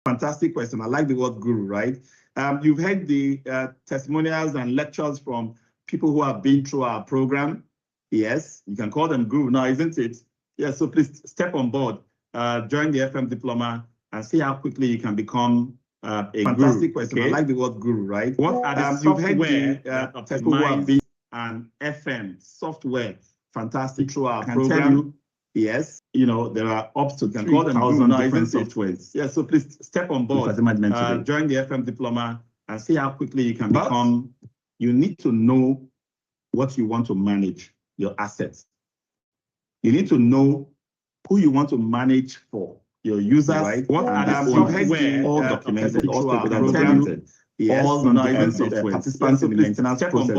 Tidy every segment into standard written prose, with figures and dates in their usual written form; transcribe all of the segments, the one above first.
Fantastic question. I like the word guru, right? You've heard the testimonials and lectures from people who have been through our program. Yes, you can call them guru now, isn't it? Yes, so please step on board, join the FM Diploma and see how quickly you can become a fantastic guru. Question. Okay? I like the word guru, right? What are the you've heard software the people who have been and FM software, fantastic through our program. Yes, you know, there are up to 3,000 different softwares. Yeah, so please step on board, join the FM Diploma and see how quickly you can become. You need to know what you want to manage, your assets. You need to know who you want to manage for, your users, right? What are the software all documented, all documented. Yes, all participants in the maintenance process.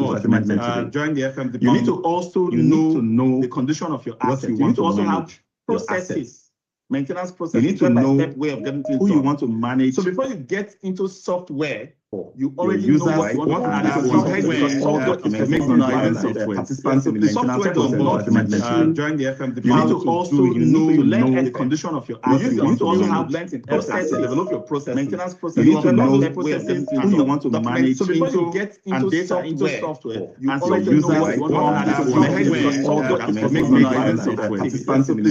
Join the FM Diploma. You need to also know the condition of your assets. You need to also have processes, maintenance process. You need to know step way of getting who you want to manage. So before you get into software, you already know what are the software, all documented participants in the maintenance process. Join the FM Diploma. You need to also know the condition of your assets. You need to also have learned in process, develop your process, maintenance process. You need to know the processes, who you want to manage. So before you get into software, you already know what are the software, all documented participants in the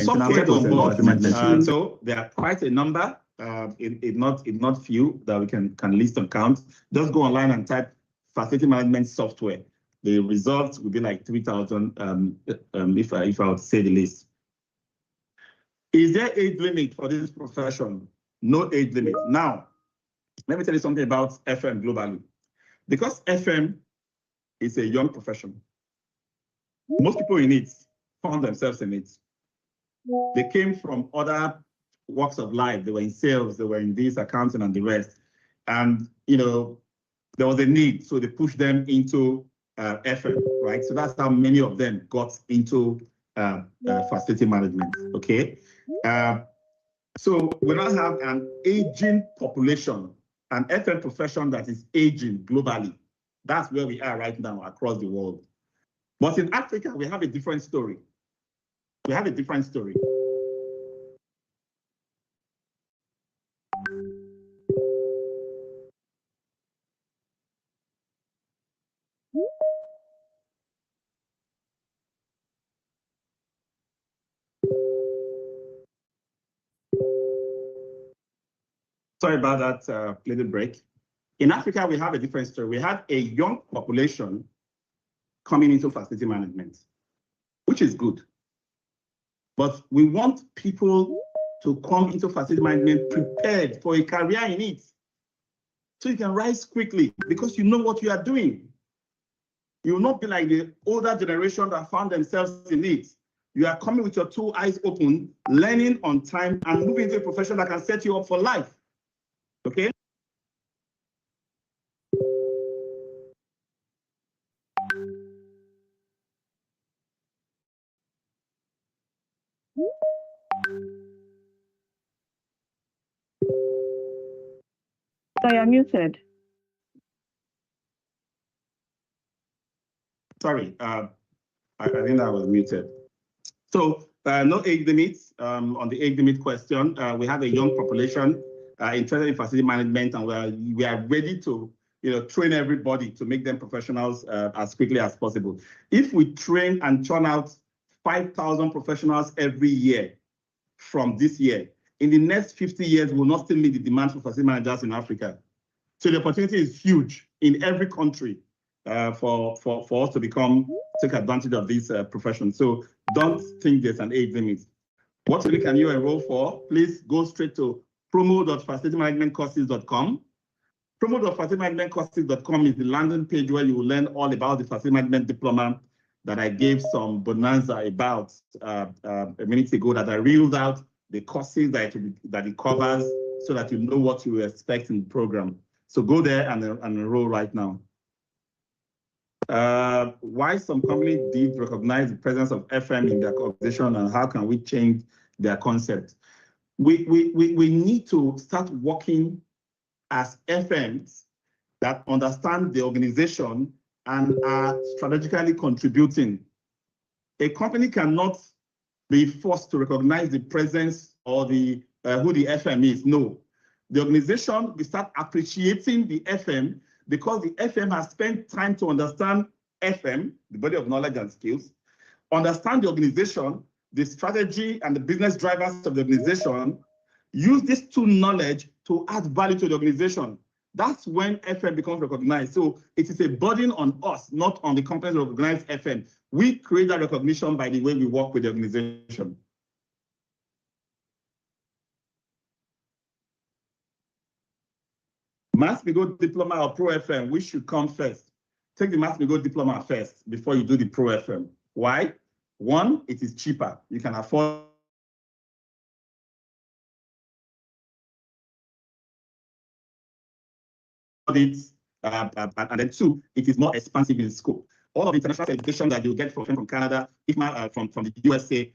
maintenance process. So there are quite a number. If not few that we can list and count. Just go online and type facility management software. The results will be like 3,000 if I would say the list. Is there age limit for this profession? No age limit. Now, let me tell you something about FM globally. Because FM is a young profession, most people in it found themselves in it. They came from other walks of life. They were in sales, they were in this, accounting, and the rest. And, you know, there was a need, so they pushed them into FM, right? So that's how many of them got into facility management, okay? So we now have an aging population, an FM profession that is aging globally. That's where we are right now across the world. But in Africa, we have a different story. We have a different story. Sorry about that little break. In Africa, we have a different story. We had a young population coming into facility management, which is good. But we want people to come into facility management prepared for a career in it. So you can rise quickly because you know what you are doing. You will not be like the older generation that found themselves in it. You are coming with your two eyes open, learning on time, and moving into a profession that can set you up for life. Okay? So you're muted. Sorry, I think I was muted. So no age limits. On the age limit question, we have a young population interested in facility management, and we are ready to train everybody to make them professionals as quickly as possible. If we train and churn out 5,000 professionals every year from this year, in the next 50 years, we will not still meet the demand for facility managers in Africa. So the opportunity is huge in every country for us to take advantage of this profession. So don't think there's an age limit. What can you enroll for? Please go straight to promo.facilitymanagementcourses.com. Promo.facilitymanagementcourses.com is the landing page where you will learn all about the facility management diploma that I gave some bonanza about a minute ago, that I reeled out the courses that it covers so that you know what you expect in the program. So go there and enroll right now. Why some companies did recognize the presence of FM in their organization, and how can we change their concept? We need to start working as FMs that understand the organization and are strategically contributing. A company cannot be forced to recognize the presence or the who the FM is. No, the organization will start appreciating the FM because the FM has spent time to understand FM, the body of knowledge and skills, understand the organization, the strategy and the business drivers of the organization, use this two knowledge to add value to the organization. That's when FM becomes recognized. So it is a burden on us, not on the companies that recognize FM. We create that recognition by the way we work with the organization. Max-Migold Diploma or Pro FM, which should come first? Take the Max-Migold Diploma first before you do the Pro FM. Why? One, it is cheaper. You can afford it. And then two, it is more expansive in scope. All of the international education that you get from Canada, if not from the USA,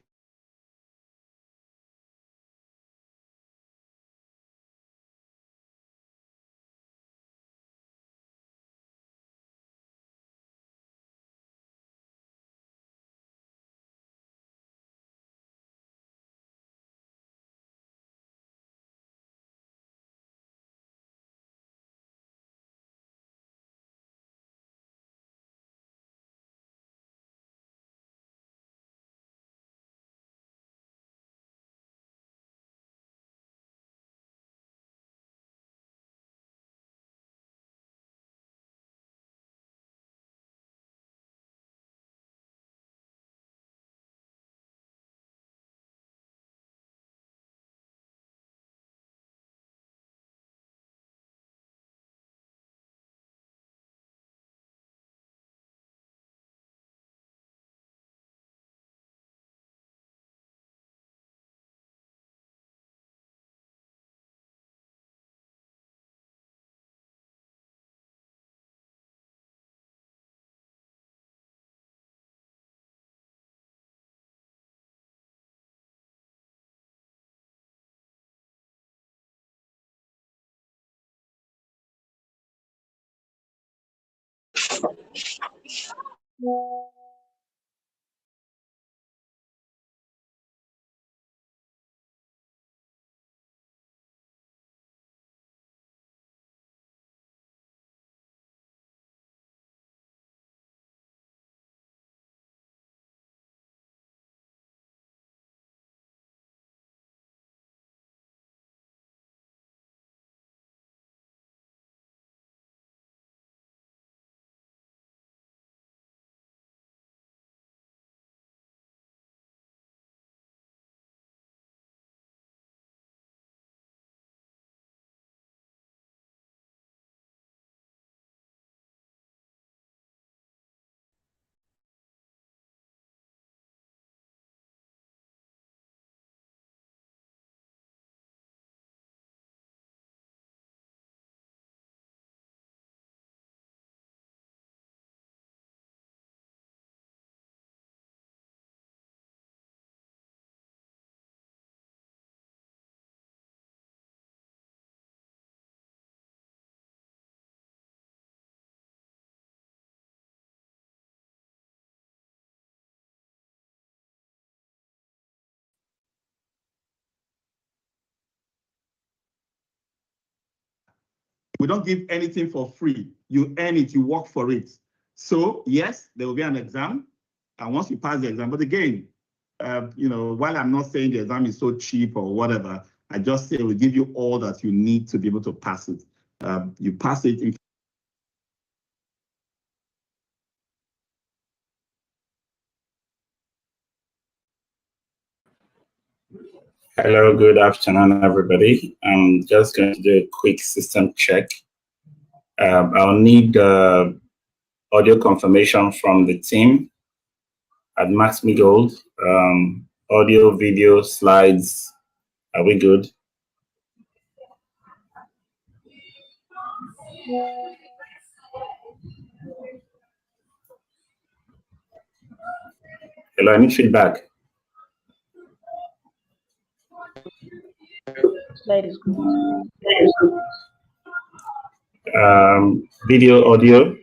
we don't give anything for free. You earn it, you work for it. So yes, there will be an exam, and once you pass the exam, but again, while I'm not saying the exam is so cheap or whatever, I just say we give you all that you need to be able to pass it. You pass it in. Hello, good afternoon, everybody. I'm just going to do a quick system check. I'll need audio confirmation from the team at Max-Migold. Audio, video, slides. Are we good? Hello, I need feedback. Slide is good. Video, audio.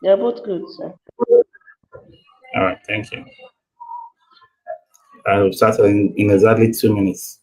They're both good, sir. All right, thank you. I'll start in exactly 2 minutes.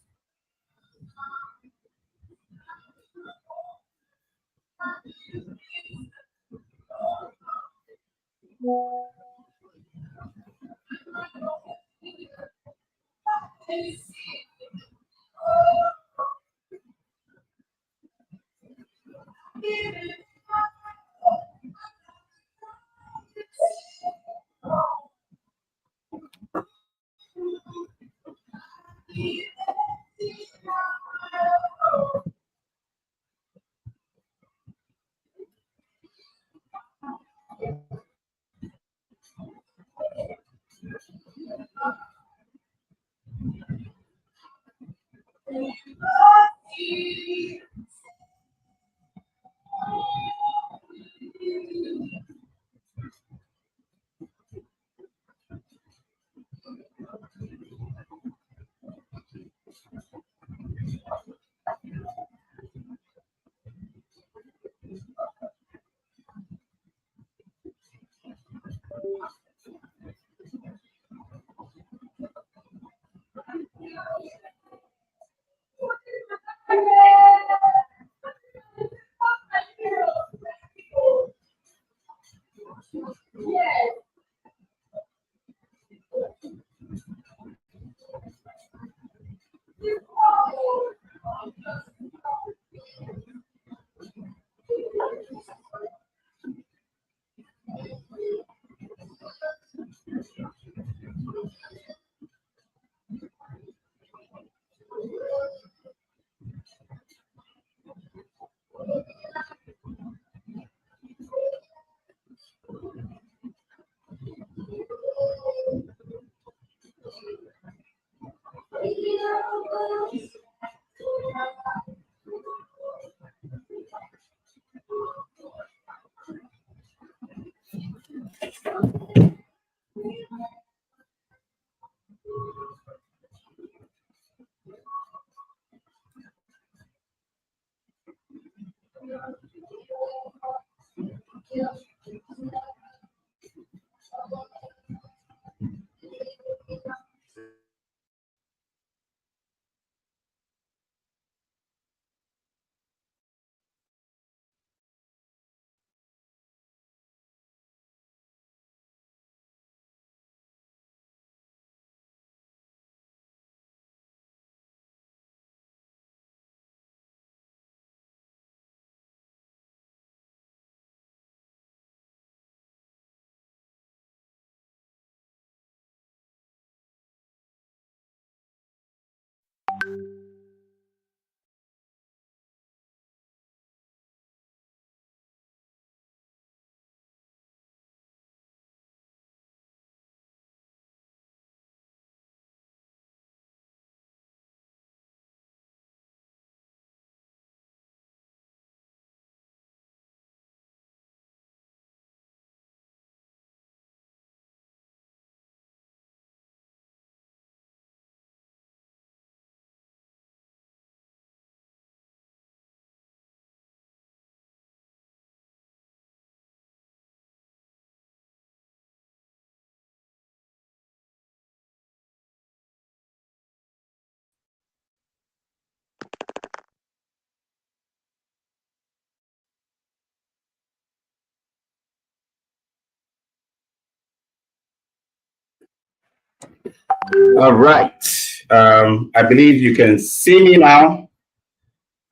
All right. I believe you can see me now,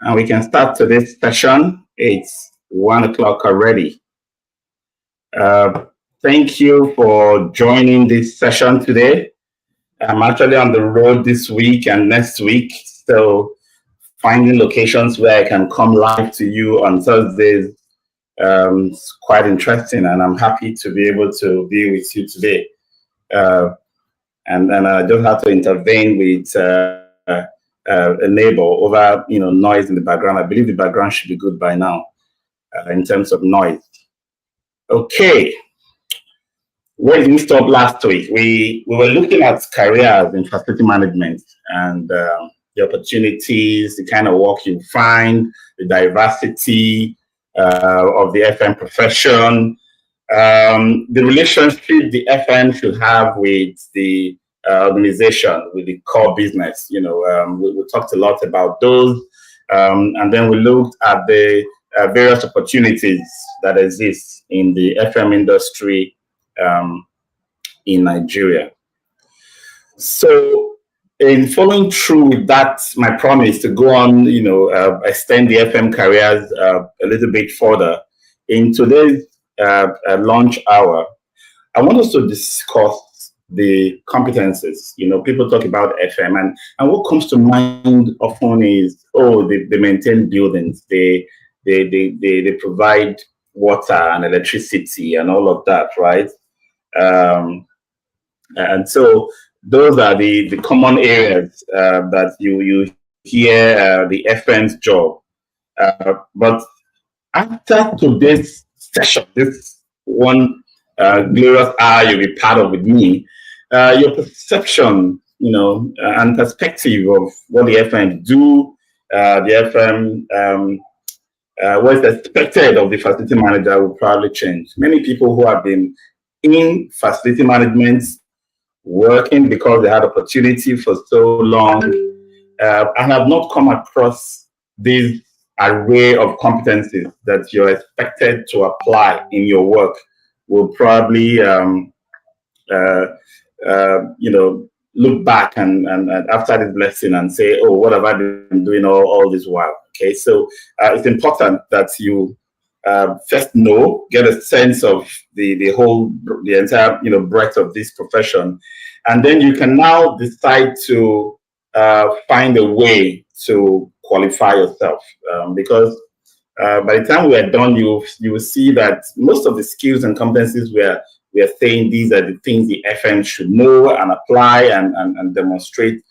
and we can start today's session. It's 1 o'clock already. Thank you for joining this session today. I'm actually on the road this week and next week, so finding locations where I can come live to you on Thursdays is quite interesting, and I'm happy to be able to be with you today. And I just have to intervene with a neighbor over noise in the background. I believe the background should be good by now in terms of noise. Okay. Where did we stop last week? We were looking at careers in facility management and the opportunities, the kind of work you find, the diversity of the FM profession, the relationship the FM should have with the organization with the core business. You know, we talked a lot about those, and then we looked at the various opportunities that exist in the FM industry in Nigeria. So, in following through with that, my promise to go on, you know, extend the FM careers a little bit further, in today's launch hour, I want us to discuss the competencies. You know, people talk about FM, and what comes to mind often is, oh, they maintain buildings, they provide water and electricity and all of that, right? And so those are the common areas that you hear the FM's job. But after today's session, this one glorious hour you'll be part of with me, your perception, you know, and perspective of what the FM do, the FM, what's expected of the facility manager will probably change. Many people who have been in facility management, working because they had opportunity for so long, and have not come across this array of competencies that you're expected to apply in your work, will probably, you know, look back and after this lesson and say, oh, what have I been doing all this while? Okay, so it's important that you first get a sense of the entire, you know, breadth of this profession, and then you can now decide to find a way to qualify yourself, because by the time we are done, you will see that most of the skills and competencies we are saying, these are the things the FM should know and apply and demonstrate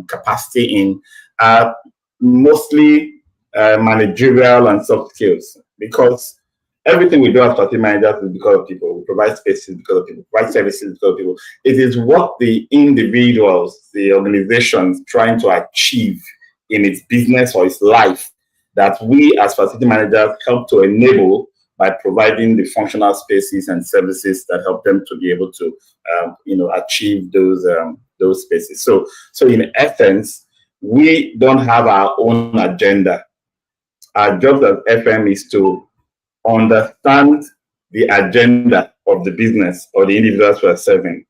capacity in, are mostly managerial and soft skills, because everything we do as facility managers is because of people. We provide spaces because of people, provide services because of people. It is what the individuals, the organizations trying to achieve in its business or its life that we as facility managers help to enable by providing the functional spaces and services that help them to be able to, you know, achieve those spaces. So in essence, we don't have our own agenda. Our job as FM is to understand the agenda of the business or the individuals we are serving,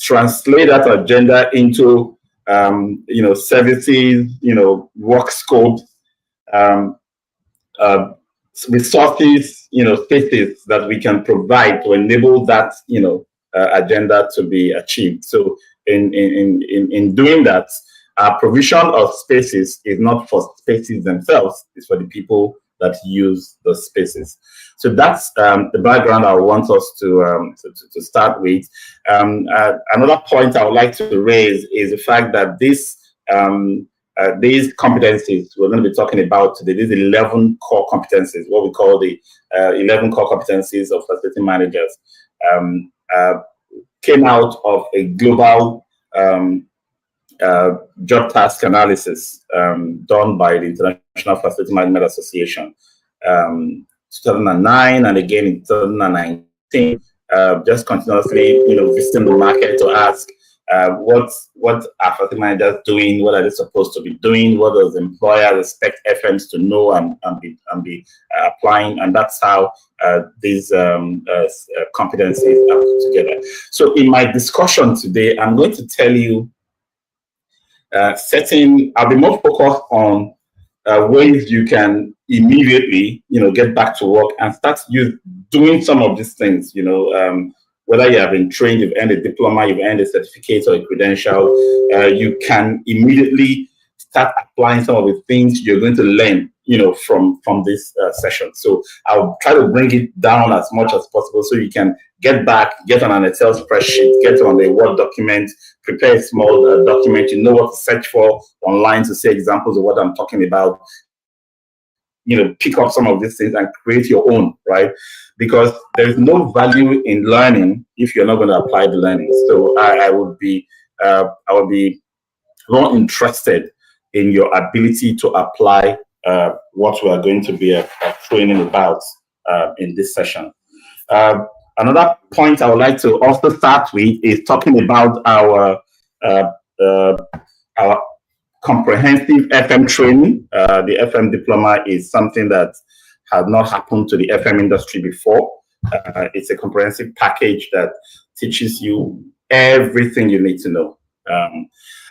translate that agenda into, you know, services, you know, work scope, resources, you know, spaces that we can provide to enable that, you know, agenda to be achieved. So in doing that, our provision of spaces is not for spaces themselves, it's for the people that use those spaces. So that's the background I want us to start with. Another point I would like to raise is the fact that these competencies we're going to be talking about today, these 11 core competencies, what we call the 11 core competencies of facility managers, came out of a global job task analysis done by the International Facility Management Association, 2009, and again in 2019, just continuously, you know, visiting the market to ask what are facility managers doing, what are they supposed to be doing, what does employers expect FMs to know and be applying, and that's how these competencies are put together. So in my discussion today, I'm going to tell you I'll be more focused on ways you can immediately, you know, get back to work and start doing some of these things, you know, whether you have been trained, you've earned a diploma, you've earned a certificate or a credential, you can immediately start applying some of the things you're going to learn, you know, from this session. So I'll try to bring it down as much as possible so you can get on an Excel spreadsheet, get on a Word document, prepare a small document, you know what to search for online to see examples of what I'm talking about, you know, pick up some of these things and create your own, right? Because there's no value in learning if you're not going to apply the learning. So I would be more interested in your ability to apply what we are going to be training about in this session. Another point I would like to also start with is talking about our our comprehensive FM training. The FM diploma is something that has not happened to the FM industry before. It's a comprehensive package that teaches you everything you need to know.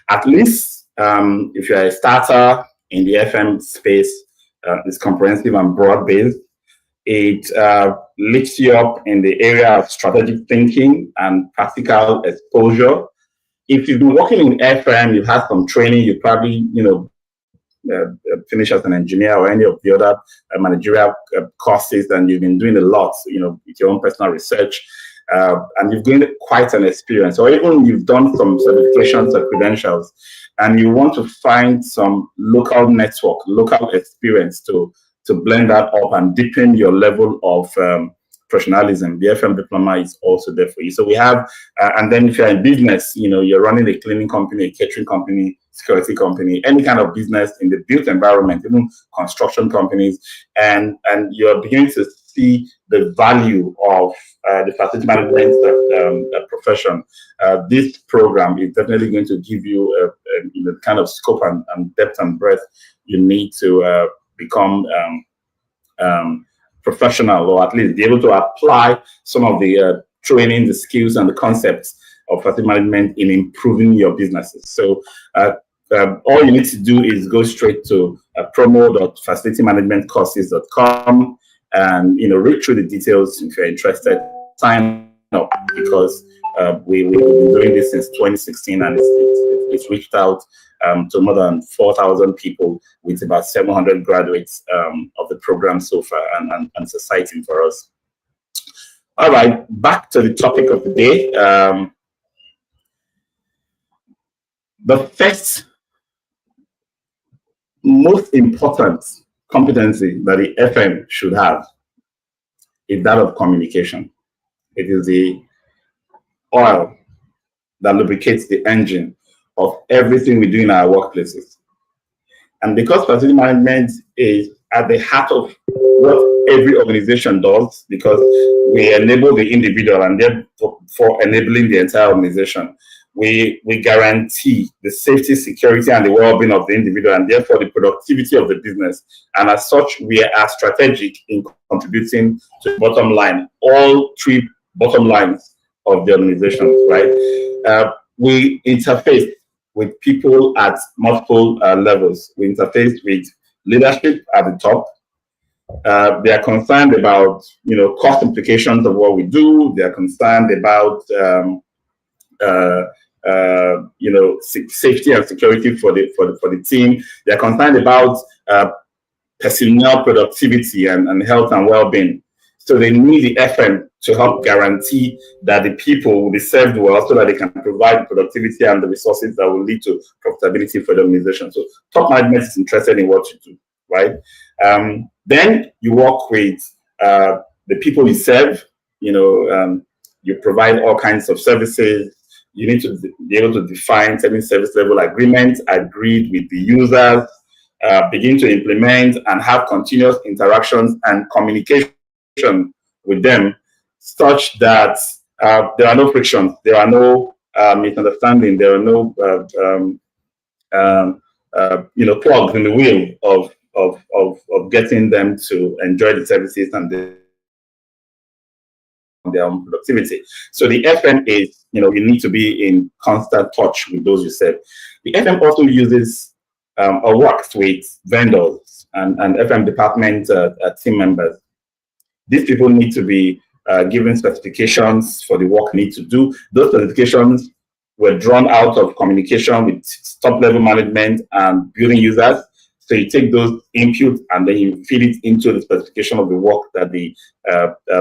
At least if you're a starter in the FM space, it's comprehensive and broad-based. It lifts you up in the area of strategic thinking and practical exposure. If you've been working in FM, you've had some training, you probably, finish as an engineer or any of the other managerial courses, and you've been doing a lot, with your own personal research, and you've gained quite an experience, or even you've done some certifications or credentials, and you want to find some local network, local experience to blend that up and deepen your level of professionalism. The FM diploma is also there for you. So we have, and then if you're in business, you're running a cleaning company, a catering company, security company, any kind of business in the built environment, even construction companies, and you're beginning to see the value of the facility management profession. This program is definitely going to give you the kind of scope and depth and breadth you need to become professional, or at least be able to apply some of the training, the skills, and the concepts of facility management in improving your businesses. So all you need to do is go straight to promo.facilitymanagementcourses.com and read through the details. If you're interested, sign up, because we've been doing this since 2016, and it's reached out to more than 4,000 people, with about 700 graduates of the program so far, and it's exciting for us. All right, back to the topic of the day. The first most important competency that the FM should have is that of communication. It is the oil that lubricates the engine of everything we do in our workplaces. And because facility management is at the heart of what every organization does, because we enable the individual and therefore enabling the entire organization, we guarantee the safety, security, and the well-being of the individual, and therefore the productivity of the business. And as such, we are strategic in contributing to the bottom line, all three bottom lines of the organization, right? We interface with people at multiple levels. We interface with leadership at the top. They are concerned about, cost implications of what we do. They are concerned about, safety and security for the team. They are concerned about personnel productivity and health and well-being. So they need the FM to help guarantee that the people will be served well, so that they can provide the productivity and the resources that will lead to profitability for the organization. So top management is interested in what you do, right? Then you work with the people you serve. You provide all kinds of services. You need to be able to define certain service level agreements agreed with the users, begin to implement and have continuous interactions and communication with them, such that there are no frictions, there are no misunderstanding, there are no plugs in the wheel of getting them to enjoy the services and their own productivity. So the FM is, you need to be in constant touch with those you serve. The FM also uses or works with vendors and FM department team members. These people need to be given specifications for the work they need to do. Those specifications were drawn out of communication with top-level management and building users. So you take those inputs and then you feed it into the specification of the work that the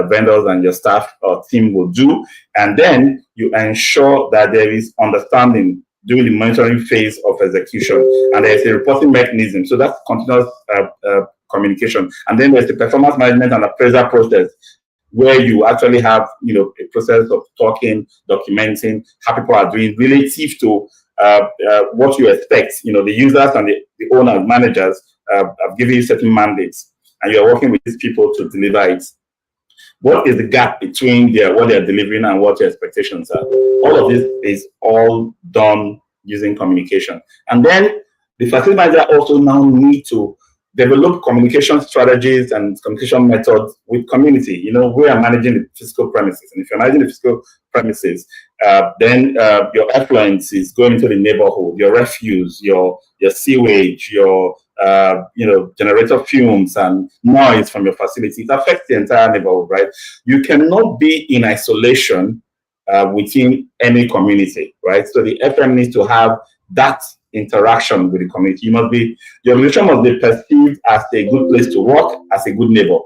vendors and your staff or team will do. And then you ensure that there is understanding during the monitoring phase of execution. And there's a reporting mechanism. So that's continuous communication. And then there's the performance management and appraisal process, where you actually have, a process of talking, documenting how people are doing relative to what you expect. The users and the owners, managers have given you certain mandates, and you are working with these people to deliver it. What is the gap between what they are delivering and what your expectations are? All of this is all done using communication. And then the facility manager also now need to develop communication strategies and communication methods with community. You know, we are managing the physical premises. And if you're managing the physical premises, then your effluence is going into the neighborhood, your refuse, your sewage, your generator fumes and noise from your facility. It affects the entire neighborhood, right? You cannot be in isolation within any community, right? So the FM needs to have that interaction with the community. Your organization must be perceived as a good place to work, as a good neighbor.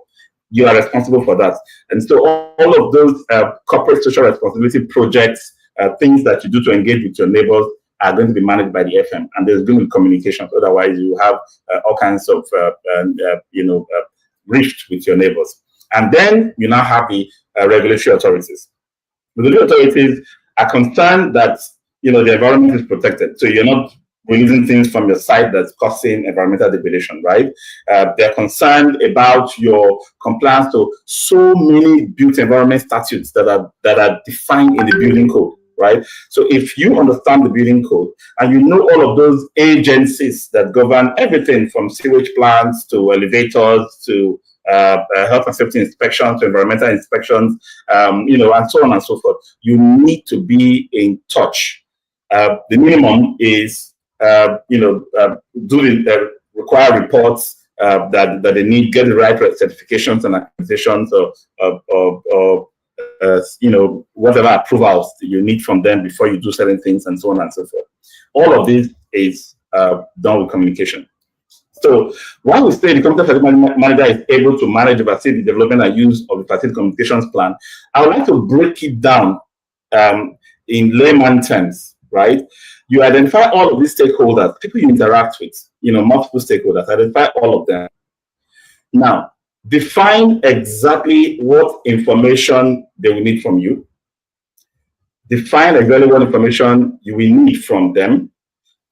You are responsible for that. And so all of those corporate social responsibility projects, things that you do to engage with your neighbors are going to be managed by the FM, and there's going to be communication. Otherwise, you have all kinds of rift with your neighbors. And then you now have the regulatory authorities. The regulatory authorities are concerned that the environment is protected, so you're not releasing things from your site that's causing environmental degradation, right? They're concerned about your compliance to so many built environment statutes that are defined in the building code, right? So if you understand the building code and you know all of those agencies that govern everything from sewage plants to elevators to health and safety inspections to environmental inspections, and so on and so forth, you need to be in touch. The minimum is do the require reports that they need, get the right certifications and accreditations or whatever approvals you need from them before you do certain things, and so on and so forth. All of this is done with communication. So while we say the computer facility manager is able to manage the facility development and use of the facility communications plan, I would like to break it down in layman terms, right? You identify all of these stakeholders, people you interact with, multiple stakeholders, identify all of them. Now, define exactly what information they will need from you. Define exactly what information you will need from them.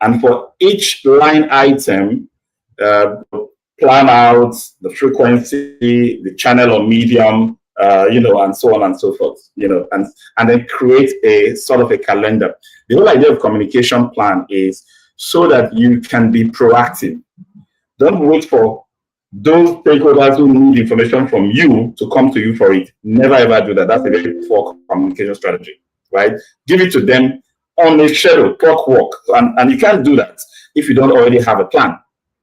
And for each line item, plan out the frequency, the channel or medium, and so on and so forth, and then create a sort of a calendar. The whole idea of communication plan is so that you can be proactive. Don't wait for those stakeholders who need information from you to come to you for it. Never ever do that. That's a very poor communication strategy, right? Give it to them on a schedule, clockwork, and you can't do that if you don't already have a plan,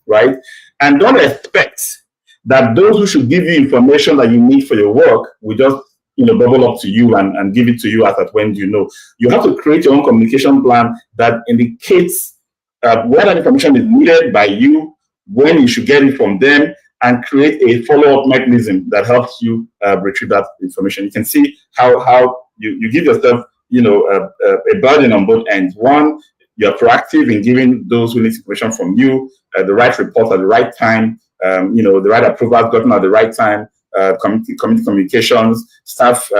right? And don't expect that those who should give you information that you need for your work will just bubble up to you and give it to you as at when you have to create your own communication plan that indicates where that information is needed by you, when you should get it from them, and create a follow-up mechanism that helps you retrieve that information. You can see how you give yourself a burden on both ends. One, you're proactive in giving those who need information from you the right reports at the right time, the right approvals gotten at the right time, community communications, staff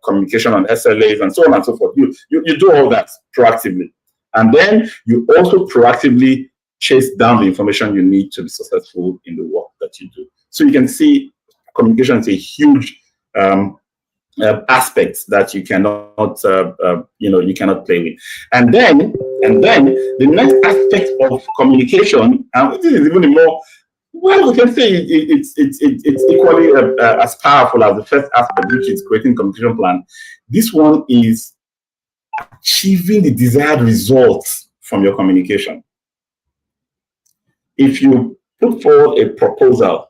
communication on SLAs, and so on and so forth. You do all that proactively. And then you also proactively chase down the information you need to be successful in the work that you do. So you can see communication is a huge aspect that you cannot play with. And then the next aspect of communication, and this is even more, well, we can say it's equally as powerful as the first aspect, which is creating a communication plan. This one is achieving the desired results from your communication. If you put forward a proposal,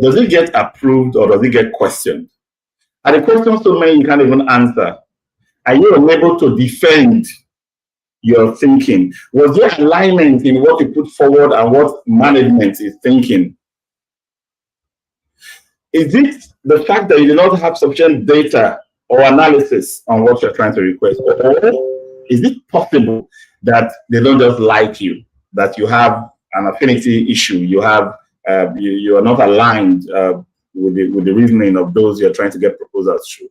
does it get approved or does it get questioned? Are the questions so many you can't even answer? Are you unable to defend your thinking? Was there alignment in what you put forward and what management is thinking? Is it the fact that you do not have sufficient data or analysis on what you're trying to request? Or is it possible that they don't just like you, that you have an affinity issue, you have you are not aligned with the reasoning of those you're trying to get proposals through?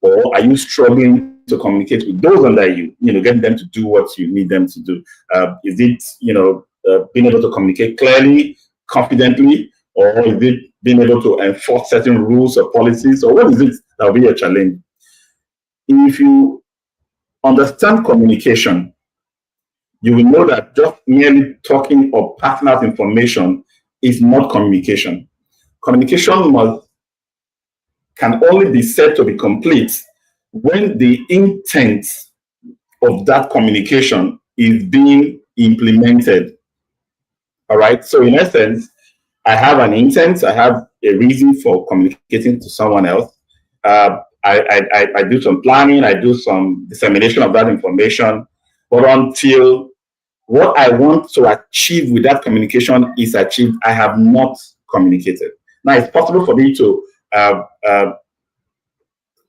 Or are you struggling to communicate with those under you, getting them to do what you need them to do? Is it, being able to communicate clearly, confidently, or is it being able to enforce certain rules or policies, or what is it that will be a challenge? If you understand communication, you will know that just merely talking or passing out information is not communication. Communication can only be said to be complete when the intent of that communication is being implemented. All right. So in essence, I have an intent, I have a reason for communicating to someone else. I do some planning, I do some dissemination of that information, but until what I want to achieve with that communication is achieved, I have not communicated. Now, it's possible for me to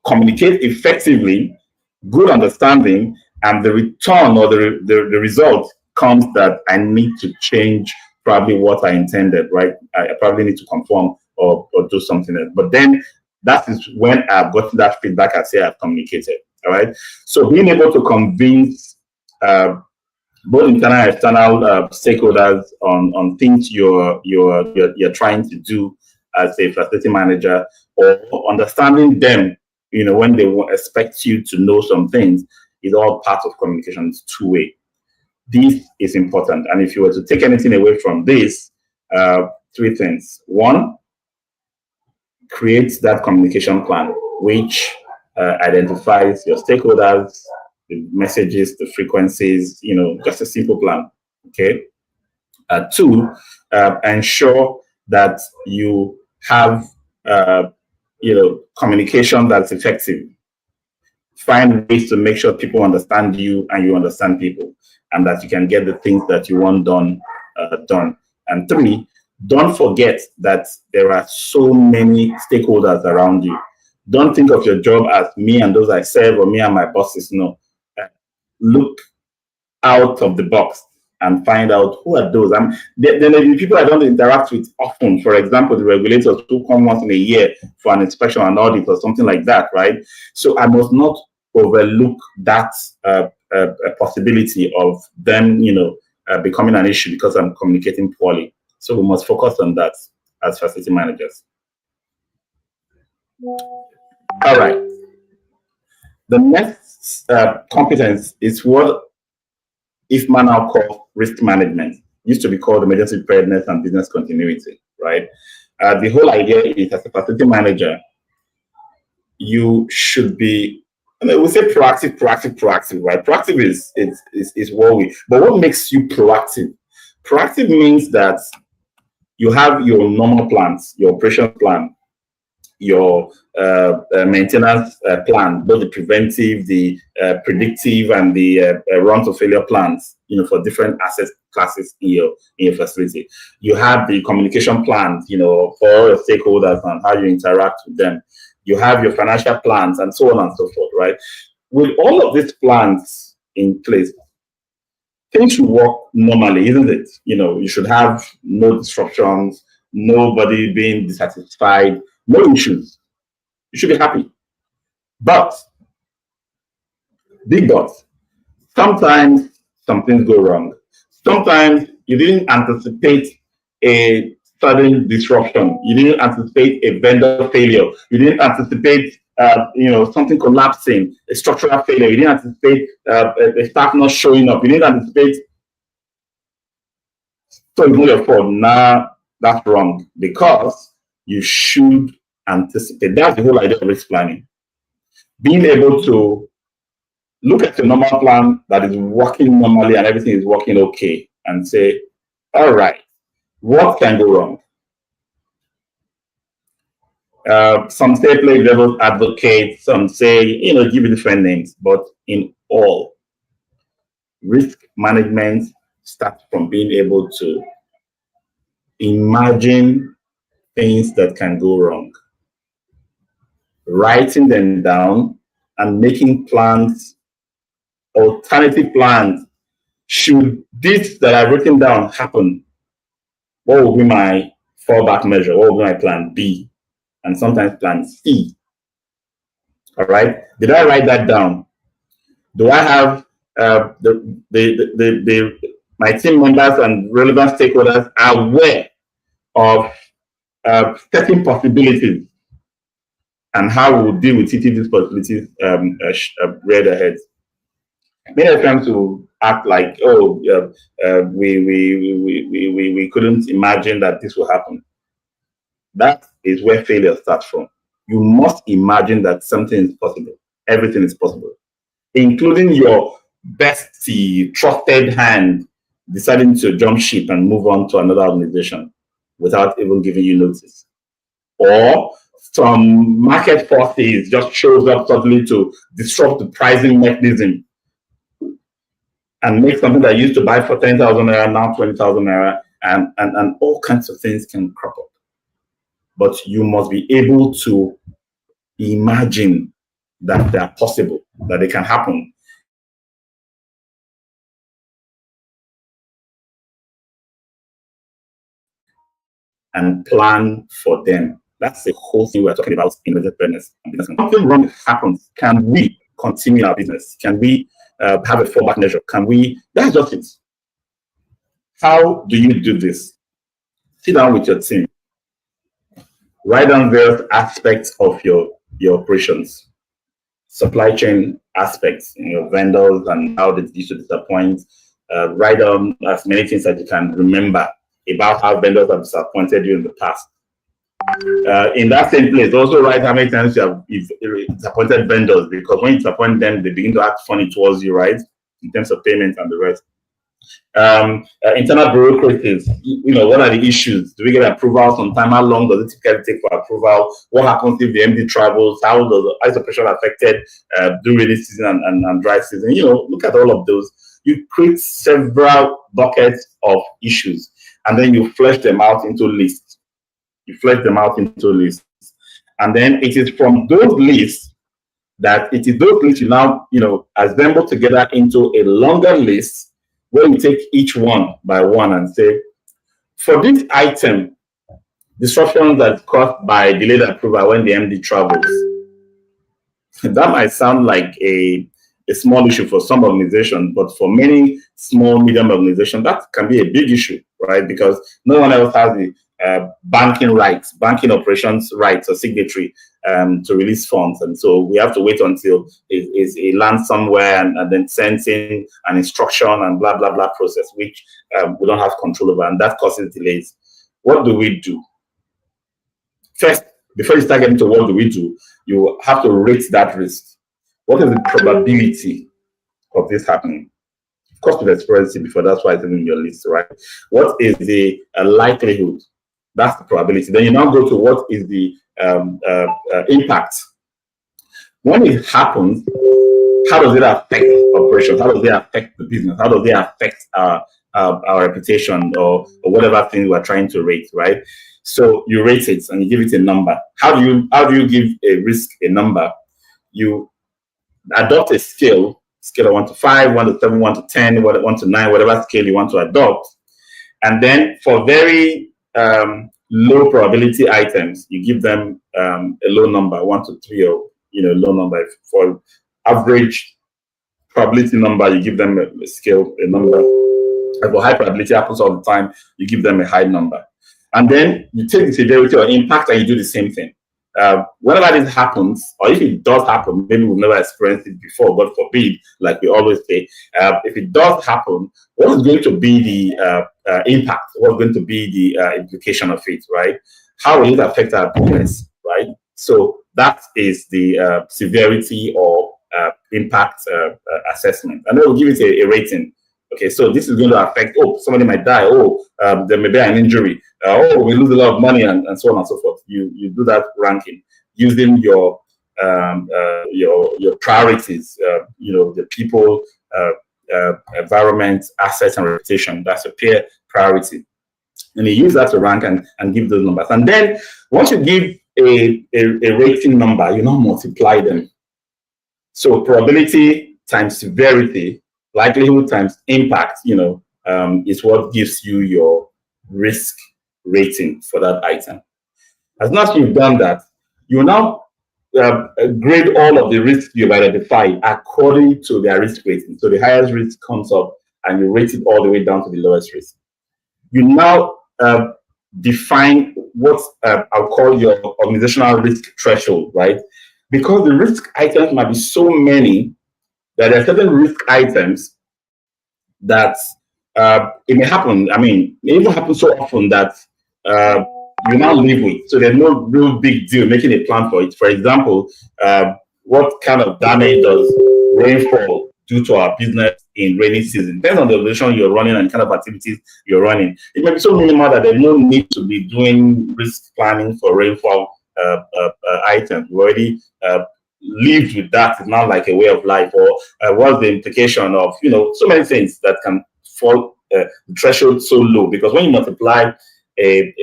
communicate effectively, good understanding, and the return or the result comes that I need to change probably what I intended, right? I probably need to conform or do something else. But then that is when I've gotten that feedback, I say I've communicated, all right? So being able to convince both internal and external stakeholders on things you're trying to do as a facility manager, or understanding them, you know, when they expect you to know some things, is all part of communication. It's two-way. This is important. And if you were to take anything away from this, three things. One, create that communication plan, which identifies your stakeholders, the messages, the frequencies, you know, just a simple plan, okay? Two, ensure that you have, you know, communication that's effective. Find ways to make sure people understand you and you understand people, and that you can get the things that you want done, done. And three, don't forget that there are so many stakeholders around you. Don't think of your job as me and those I serve, or me and my bosses. No. Look out of the box and find out who are those. There may be people I don't interact with often. For example, the regulators who come once in a year for an inspection and audit or something like that, right? So I must not overlook that possibility of them, you know, becoming an issue because I'm communicating poorly. So we must focus on that as facility managers. All right. The next competence is what IFMA now call risk management. It used to be called emergency preparedness and business continuity, right? The whole idea is, as a facility manager, you should be, I mean, we say proactive, right? Proactive is what we, but what makes you proactive? Proactive means that you have your normal plans, your operation plan, your maintenance plan, both the preventive, the predictive, and the run to failure plans, you know, for different asset classes in your facility. You have the communication plans, you know, for all your stakeholders and how you interact with them. You have your financial plans and so on and so forth, right? With all of these plans in place, things should work normally, isn't it? You know, you should have no disruptions, nobody being dissatisfied, no issues. You should be happy. But, big but, sometimes some things go wrong. Sometimes you didn't anticipate a sudden disruption. You didn't anticipate a vendor failure. You didn't anticipate you know, something collapsing, a structural failure. You didn't anticipate a staff not showing up. You didn't anticipate, so it's not your fault. Nah, that's wrong, because you should anticipate. That's the whole idea of risk planning. Being able to look at your normal plan that is working normally and everything is working okay, and say, all right, what can go wrong? Some say play devil's advocate, some say, you know, give it different names, but in all, risk management starts from being able to imagine things that can go wrong, writing them down, and making plans, alternative plans. Should this that I've written down happen, what will be my fallback measure? What will be my plan B? And sometimes plan C. All right. Did I write that down? Do I have my team members and relevant stakeholders aware of certain possibilities and how we will deal with it if these possibilities rear their heads? Many times to act like, oh, we couldn't imagine that this will happen. That is where failure starts from. You must imagine that something is possible. Everything is possible, including your bestie, trusted hand, deciding to jump ship and move on to another organization without even giving you notice. Or some market forces just shows up suddenly to disrupt the pricing mechanism and make something that used to buy for 10,000 naira now 20,000 naira, and all kinds of things can crop up. But you must be able to imagine that they are possible, that they can happen. And plan for them. That's the whole thing we're talking about in business. Something wrong happens. Can we continue our business? Can we have a fallback measure? Can we? That's just it. How do you do this? Sit down with your team. Write down various aspects of your operations, supply chain aspects, vendors and how they used to disappoint. Write down as many things that you can remember about how vendors have disappointed you in the past. In that same place, also write how many times you have disappointed vendors, because when you disappoint them, they begin to act funny towards you, right? In terms of payment and the rest. Internal bureaucracies, what are the issues? Do we get approvals on time? How long does it typically take for approval? What happens if the MD travels? How does the ice operation affected during rainy season and dry season? Look at all of those. You create several buckets of issues, and then you flesh them out into lists. And then it is from those lists you now, assemble together into a longer list where you take each one by one and say, for this item, disruption that's caused by delayed approval when the MD travels. That might sound like a small issue for some organizations, but for many small, medium organizations, that can be a big issue, right? Because no one else has the banking operations rights or signatory to release funds. And so we have to wait until it lands somewhere and then sends in an instruction and blah, blah, blah process, which we don't have control over, and that causes delays. What do we do? First, before you start getting to what do we do, you have to rate that risk. What is the probability of this happening? Of course, you've experienced it before, that's why it's in your list, right? What is the likelihood? That's the probability. Then you now go to what is the impact. When it happens, how does it affect operations? How does it affect the business? How does it affect our reputation or whatever thing we're trying to rate, right? So you rate it and you give it a number. How do you give a risk a number? You adopt a scale of 1 to 5, 1 to 7, 1 to 10, 1 to 9, whatever scale you want to adopt. And then for very low probability items, you give them a low number, 1 to 3, or low number. For average probability number, you give them a scale, a number. And for high probability happens all the time, you give them a high number. And then you take the severity or impact and you do the same thing. Whenever this happens, or if it does happen, maybe we've never experienced it before, God forbid, like we always say, if it does happen, what is going to be the impact? What's going to be the implication of it, right? How will it affect our business, right? So that is the severity or impact assessment. And then we'll give it a rating. Okay, so this is going to affect, somebody might die, there may be an injury, we lose a lot of money, and so on and so forth. You do that ranking using your priorities, the people, environment, assets, and reputation. That's a peer priority. And you use that to rank and give those numbers. And then once you give a rating number, you now multiply them. So probability times severity, likelihood times impact, is what gives you your risk rating for that item. As soon as you've done that, you now grade all of the risks you've identified according to their risk rating. So the highest risk comes up and you rate it all the way down to the lowest risk. You now define what I'll call your organizational risk threshold, right? Because the risk items might be so many that there are certain risk items that it may happen. I mean, it even happens so often that you now live with. So there's no real big deal making a plan for it. For example, what kind of damage does rainfall do to our business in rainy season? Depends on the relation you're running and kind of activities you're running. It may be so minimal that there's no need to be doing risk planning for rainfall items. We already lived with that. It's not like a way of life. Or what's the implication of, you know, so many things that can fall the threshold so low, because when you multiply a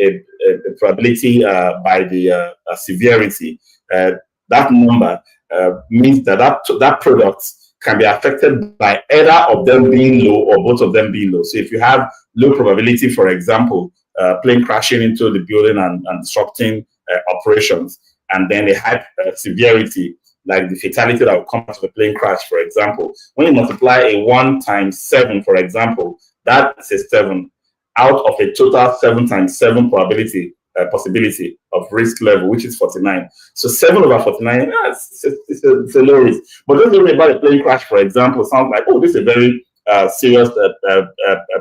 probability by the severity, that number means that that product can be affected by either of them being low or both of them being low. So if you have low probability, for example, plane crashing into the building and disrupting operations, and then a high severity, like the fatality that will come out of a plane crash, for example, when you multiply a 1 times 7, for example, that's a 7 out of a total 7 times 7 probability possibility of risk level, which is 49. So 7 over 49, it's a low risk. But don't worry about a plane crash, for example. Sounds like, oh, this is a very serious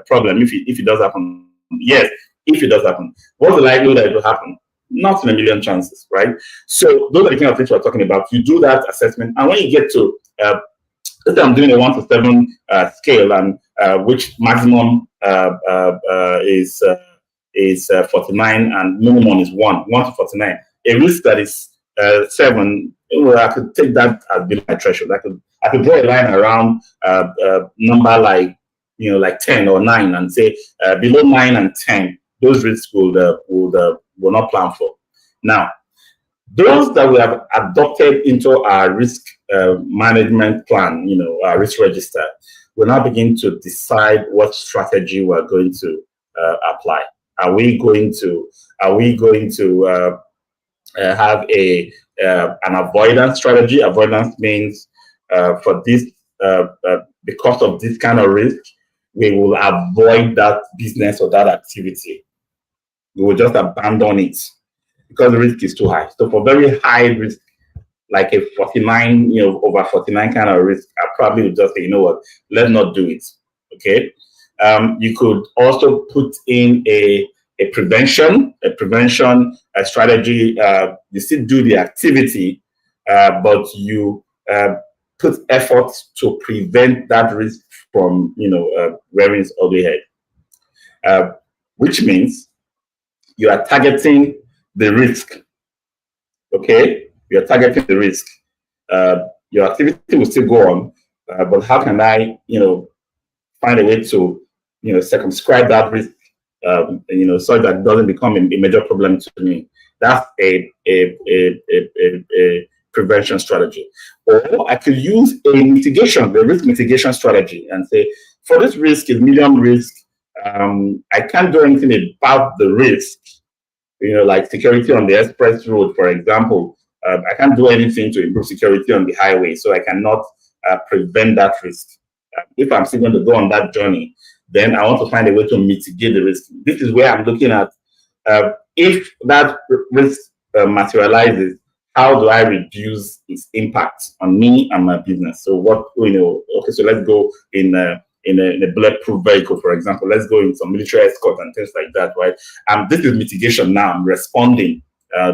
problem if it does happen. Yes, if it does happen. What's the likelihood that it will happen? Not in a million chances, right? So those are the kind of things we're talking about. You do that assessment, and when you get to, let's say I'm doing a 1 to 7 scale, and which maximum is 49 and minimum is 1 to 49. A risk that is 7, well, I could take that as being my threshold. I could draw a line around number like, you know, like 10 or 9 and say below 9 and 10, those risks will not plan for. Now, those that we have adopted into our risk management plan, you know, our risk register, we'll now begin to decide what strategy we're going to apply. Are we going to have an avoidance strategy? Avoidance means for this, because of this kind of risk, we will avoid that business or that activity. We will just abandon it because the risk is too high. So for very high risk, like a 49, you know, over 49 kind of risk, I probably would just say, you know what, let's not do it. Okay. You could also put in a prevention strategy. You still do the activity, but you put effort to prevent that risk from, you know, rearing its ugly head, which means you are targeting the risk. Okay, you are targeting the risk. Your activity will still go on, but how can I, you know, find a way to, you know, circumscribe that risk, you know, so that it doesn't become a major problem to me. That's a prevention strategy. Or I could use a risk mitigation strategy, and say, for this risk is medium risk, I can't do anything about the risk, you know, like security on the express road, for example. I can't do anything to improve security on the highway, so I cannot prevent that risk. If I'm still going to go on that journey, then I want to find a way to mitigate the risk. This is where I'm looking at, if that risk materializes, how do I reduce its impact on me and my business? So what, you know, okay, so let's go in a bulletproof vehicle, for example. Let's go in some military escort and things like that, right? This is mitigation now. I'm responding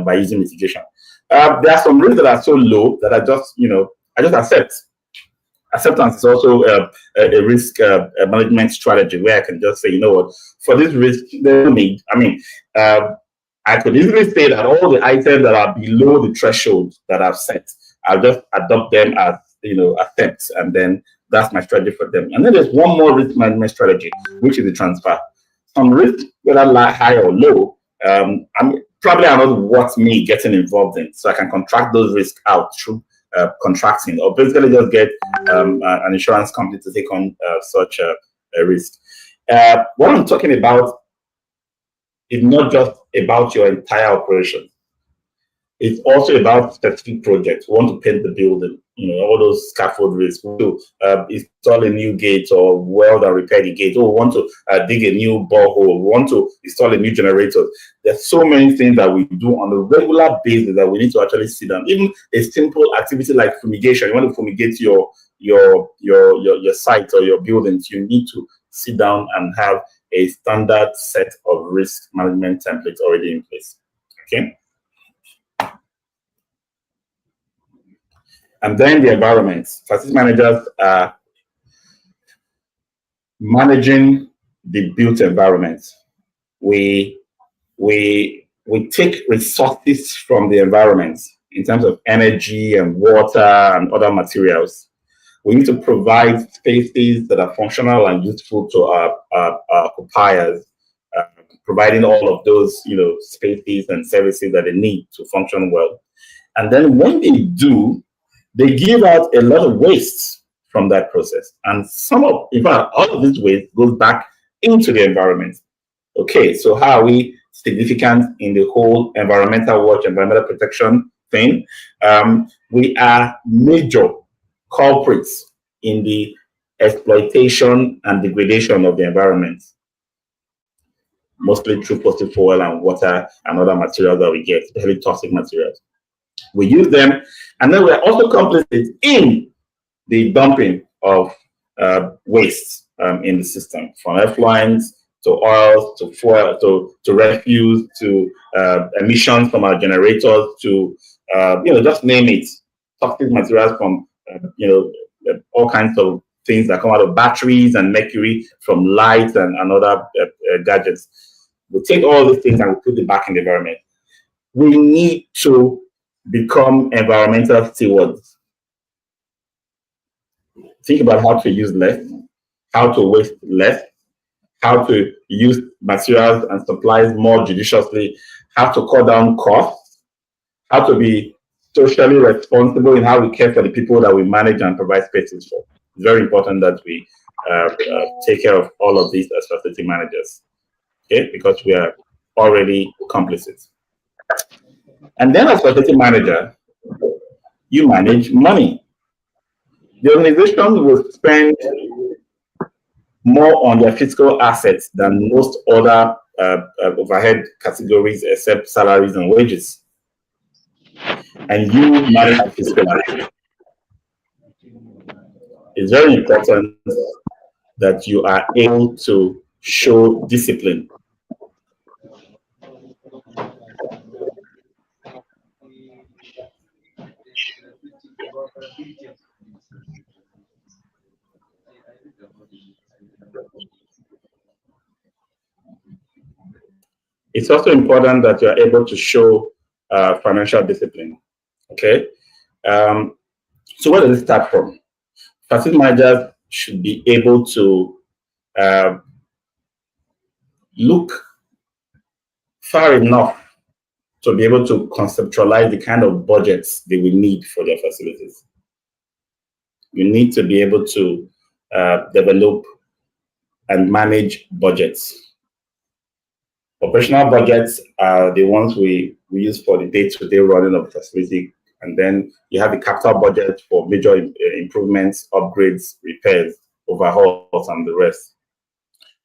by using mitigation. There are some risks that are so low that I just, you know, I just accept. Acceptance is also a risk management strategy where I can just say, you know what, for this risk, there's no need. I mean, I could easily say that all the items that are below the threshold that I've set, I'll just adopt them as, you know, attempts, and then that's my strategy for them. And then there's one more risk management strategy, which is the transfer. Some risk, whether high or low, probably are not worth me getting involved in, so I can contract those risks out through contracting, or basically just get an insurance company to take on such a risk. What I'm talking about is not just about your entire operation. It's also about specific projects. We want to paint the building, all those scaffold risks. We want to install a new gate or weld and repair the gate. Or we want to dig a new borehole. We want to install a new generator. There's so many things that we do on a regular basis that we need to actually sit down. Even a simple activity like fumigation. You want to fumigate your site or your buildings. You need to sit down and have a standard set of risk management templates already in place. Okay. And then the environment. Facility managers are managing the built environment. We take resources from the environment in terms of energy and water and other materials. We need to provide spaces that are functional and useful to our occupiers, providing all of those spaces and services that they need to function well. And then when they do, they give out a lot of waste from that process. And in fact, all of this waste goes back into the environment. Okay, so how are we significant in the whole environmental watch, environmental protection thing? We are major culprits in the exploitation and degradation of the environment, mostly through fossil fuel and water and other materials that we get, especially toxic materials. We use them, and then we're also complicit in the dumping of waste in the system, from effluents to oils to fuel to refuse to emissions from our generators to just name it, toxic materials from all kinds of things that come out of batteries and mercury from lights and other gadgets. We take all these things and we put it back in the environment. We need to become environmental stewards. Think about how to use less, how to waste less, how to use materials and supplies more judiciously, how to cut down costs, how to be socially responsible in how we care for the people that we manage and provide spaces for. It's very important that we take care of all of these as facility managers, okay? Because we are already complicit. And then as facility manager, you manage money. The organization will spend more on their fiscal assets than most other overhead categories except salaries and wages. And you manage the fiscal assets. It's very important that you are able to show discipline. It's also important that you are able to show financial discipline. Okay, so where does it start from? Facility managers should be able to look far enough to be able to conceptualize the kind of budgets they will need for their facilities. You need to be able to develop and manage budgets. Operational budgets are the ones we use for the day-to-day running of the facility. And then you have the capital budget for major improvements, upgrades, repairs, overhauls, and the rest.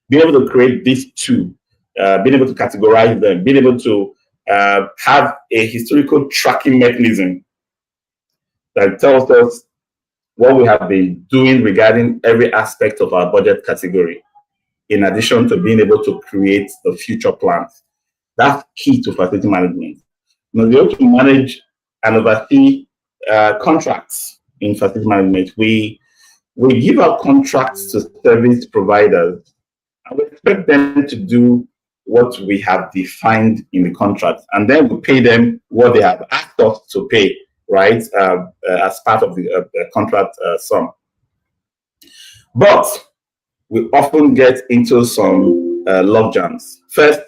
Being able to create these two, being able to categorize them, being able to have a historical tracking mechanism that tells us what we have been doing regarding every aspect of our budget category, in addition to being able to create the future plans. That's key to facility management. You must be able to manage and oversee contracts in facility management. We give out contracts to service providers, and we expect them to do what we have defined in the contract, and then we pay them what they have asked us to pay, right, as part of the contract sum. But we often get into some log jams. First,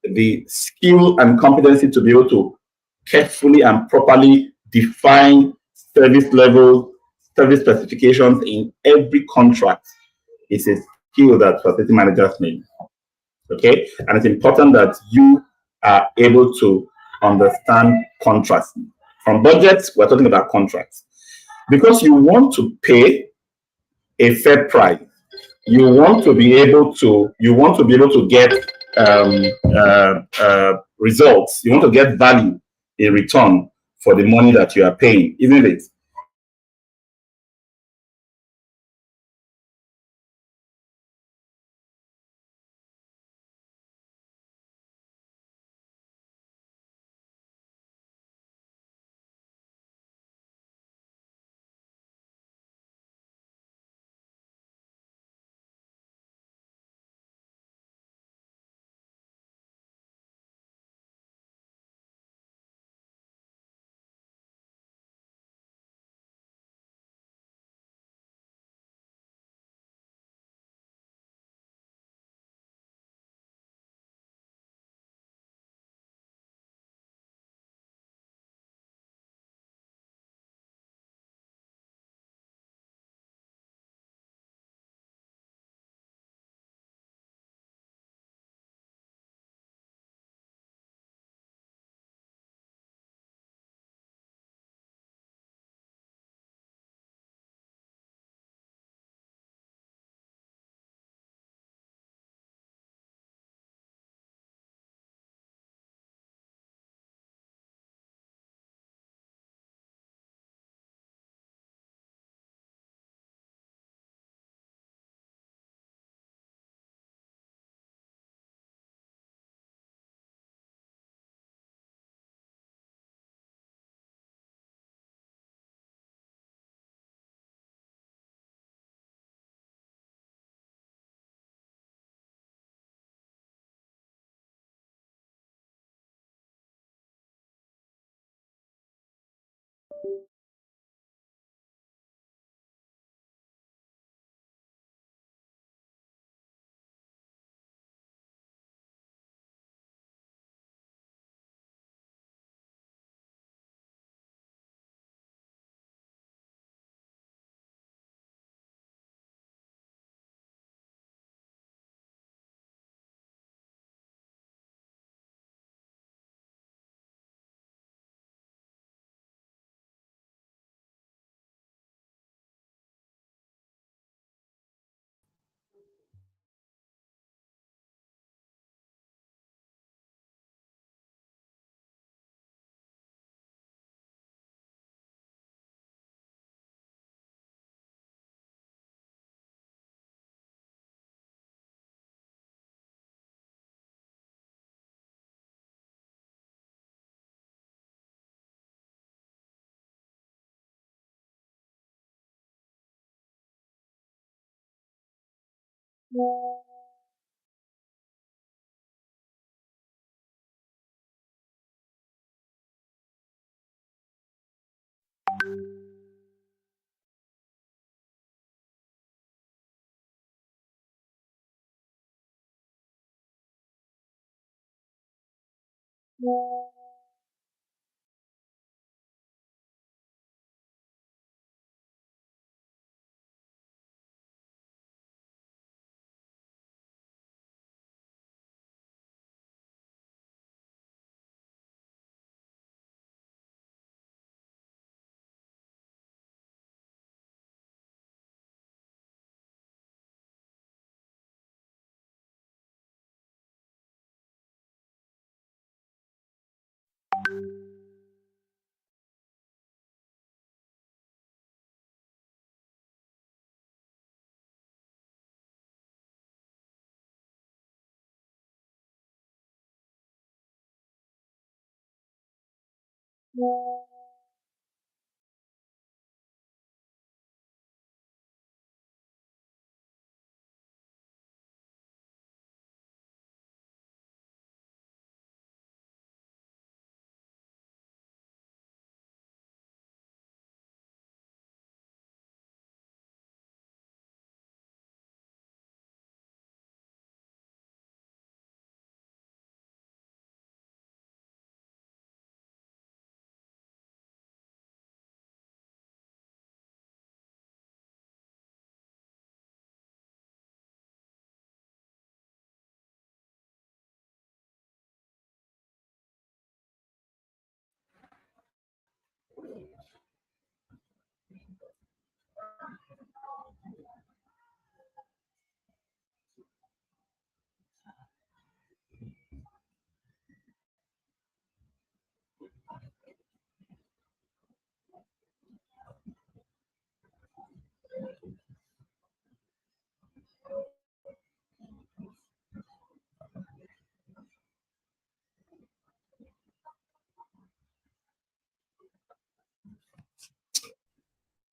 the skill and competency to be able to carefully and properly define service levels, service specifications in every contract is a skill that facility managers need. Okay, and it's important that you are able to understand contracts. From budgets, we're talking about contracts. Because you want to pay a fair price. You want to be able to get results. You want to get value in return for the money that you are paying, isn't it?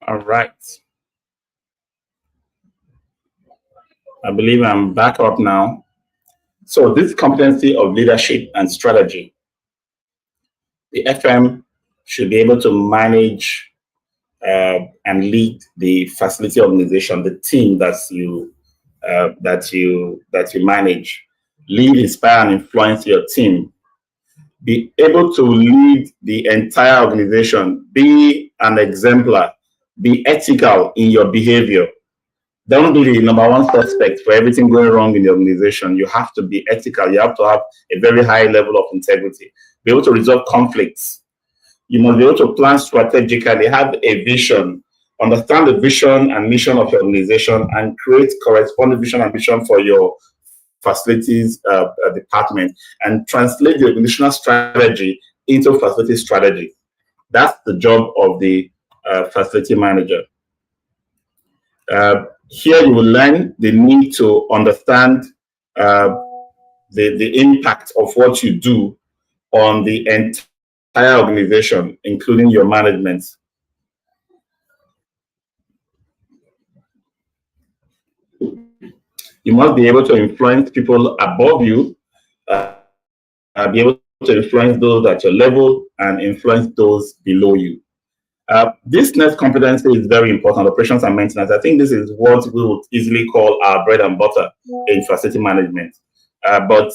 All right. I believe I'm back up now. So this competency of leadership and strategy, the FM should be able to manage and lead the facility organization, the team that you manage. Lead, inspire, and influence your team. Be able to lead the entire organization. Be an exemplar. Be ethical in your behavior. Don't be the number one suspect for everything going wrong in the organization. You have to be ethical. You have to have a very high level of integrity. Be able to resolve conflicts. You must be able to plan strategically, have a vision, understand the vision and mission of your organization, and create corresponding vision and mission for your facilities department, and translate the organizational strategy into facility strategy. That's the job of the facility manager. Here you will learn the need to understand the impact of what you do on the entire organization, including your management. You must be able to influence people above you, be able to influence those at your level, and influence those below you. This next competency is very important, operations and maintenance. I think this is what we would easily call our bread and butter in facility management. But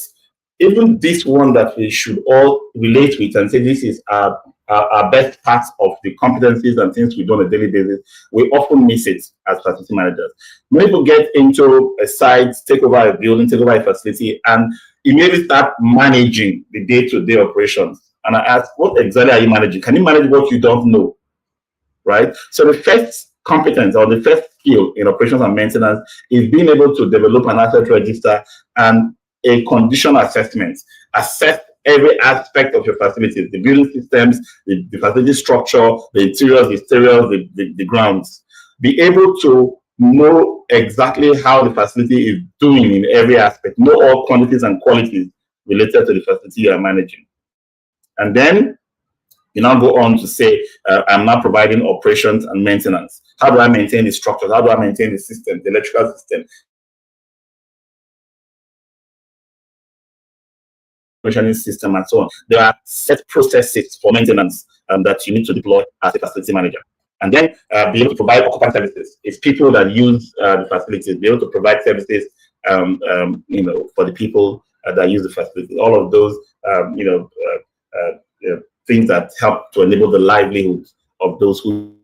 even this one that we should all relate with and say this is our best part of the competencies and things we do on a daily basis, we often miss it as facility managers. Many people get into a site, take over a building, take over a facility, and immediately start managing the day-to-day operations. And I ask, what exactly are you managing? Can you manage what you don't know? Right? So the first competence or the first skill in operations and maintenance is being able to develop an asset register and a condition assessment. Assess every aspect of your facilities, the building systems, the facility structure, the interiors, the exteriors, the grounds. Be able to know exactly how the facility is doing in every aspect. Know all quantities and qualities related to the facility you are managing. And then you now go on to say, I'm now providing operations and maintenance. How do I maintain the structures? How do I maintain the system, the electrical system? Operating system and so on. There are set processes for maintenance that you need to deploy as a facility manager. And then be able to provide occupant services. It's people that use the facilities. Be able to provide services, for the people that use the facilities. All of those, things that help to enable the livelihood of those who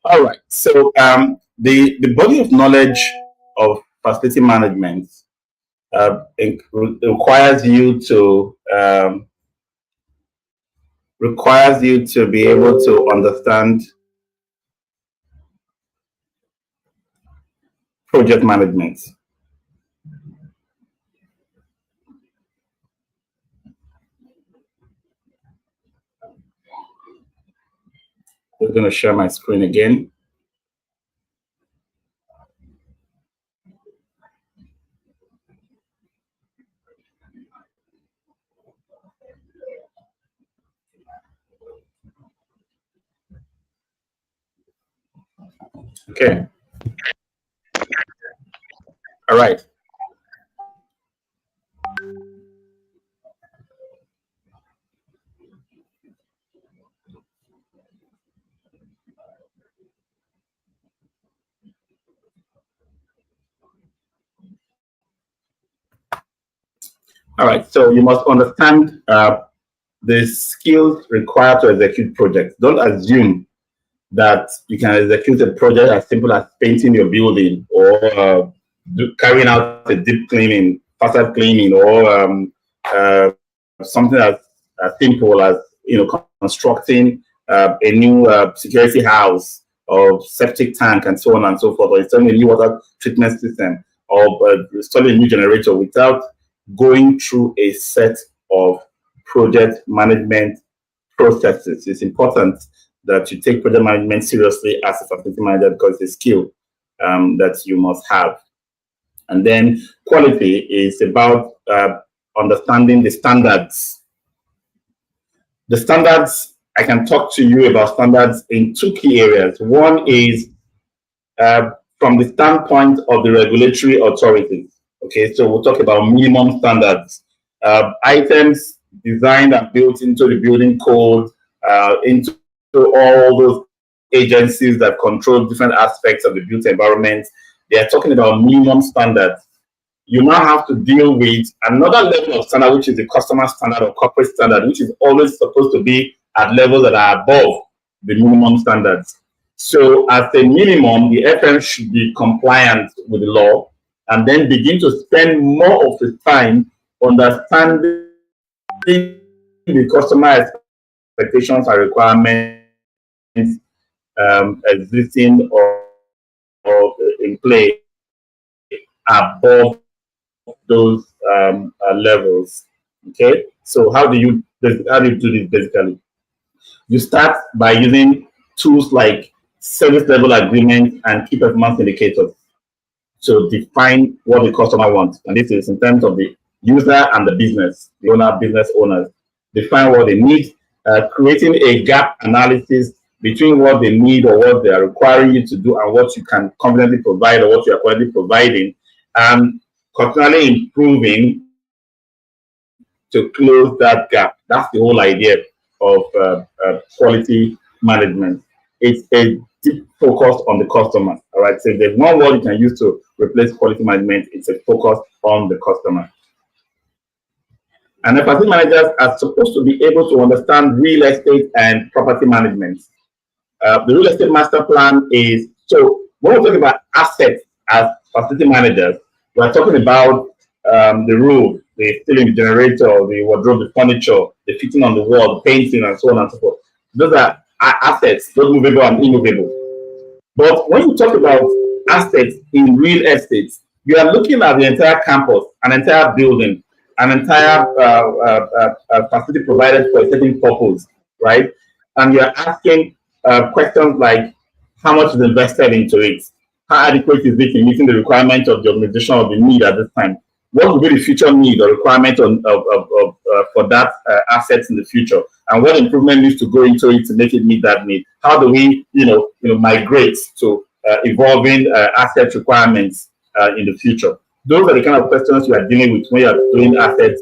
All right. So the body of knowledge of facility management requires you to be able to understand project management. We're going to share my screen again. Okay. All right. All right. So you must understand the skills required to execute projects. Don't assume that you can execute a project as simple as painting your building or carrying out a deep cleaning, facade cleaning, or something as simple as constructing a new security house or septic tank and so on and so forth, or installing a new water treatment system, or installing a new generator without going through a set of project management processes. It's important that you take project management seriously as a facility manager because it's a skill that you must have. And then quality is about understanding the standards. The standards, I can talk to you about standards in two key areas. One is from the standpoint of the regulatory authorities. Okay, so we'll talk about minimum standards. Items designed and built into the building code, into all those agencies that control different aspects of the built environment. They are talking about minimum standards. You now have to deal with another level of standard, which is the customer standard or corporate standard, which is always supposed to be at levels that are above the minimum standards. So at a minimum, the FM should be compliant with the law and then begin to spend more of the time understanding the customer expectations and requirements existing or in play above those levels. Okay, so how do you do this basically? You start by using tools like service level agreements and key performance indicators to define what the customer wants. And this is in terms of the user and the business, the owner, business owners. Define what they need, creating a gap analysis between what they need or what they are requiring you to do and what you can confidently provide or what you are currently providing, and continually improving to close that gap. That's the whole idea of quality management. It's a deep focus on the customer. All right. So if there's one word you can use to replace quality management, it's a focus on the customer. And the facility managers are supposed to be able to understand real estate and property management. The real estate master plan is, so when we're talking about assets as facility managers, we're talking about the roof, the ceiling, the generator, the wardrobe, the furniture, the fitting on the wall, the painting, and so on and so forth. Those are assets, both movable and immovable. But when you talk about assets in real estate, you are looking at the entire campus, an entire building, an entire facility provided for a certain purpose, right? And you're asking questions like, how much is invested into it? How adequate is it in meeting the requirements of the organization or the need at this time? What will be the future need or requirement for that asset in the future? And what improvement needs to go into it to make it meet that need? How do we, migrate to evolving asset requirements in the future? Those are the kind of questions you are dealing with when you are doing assets,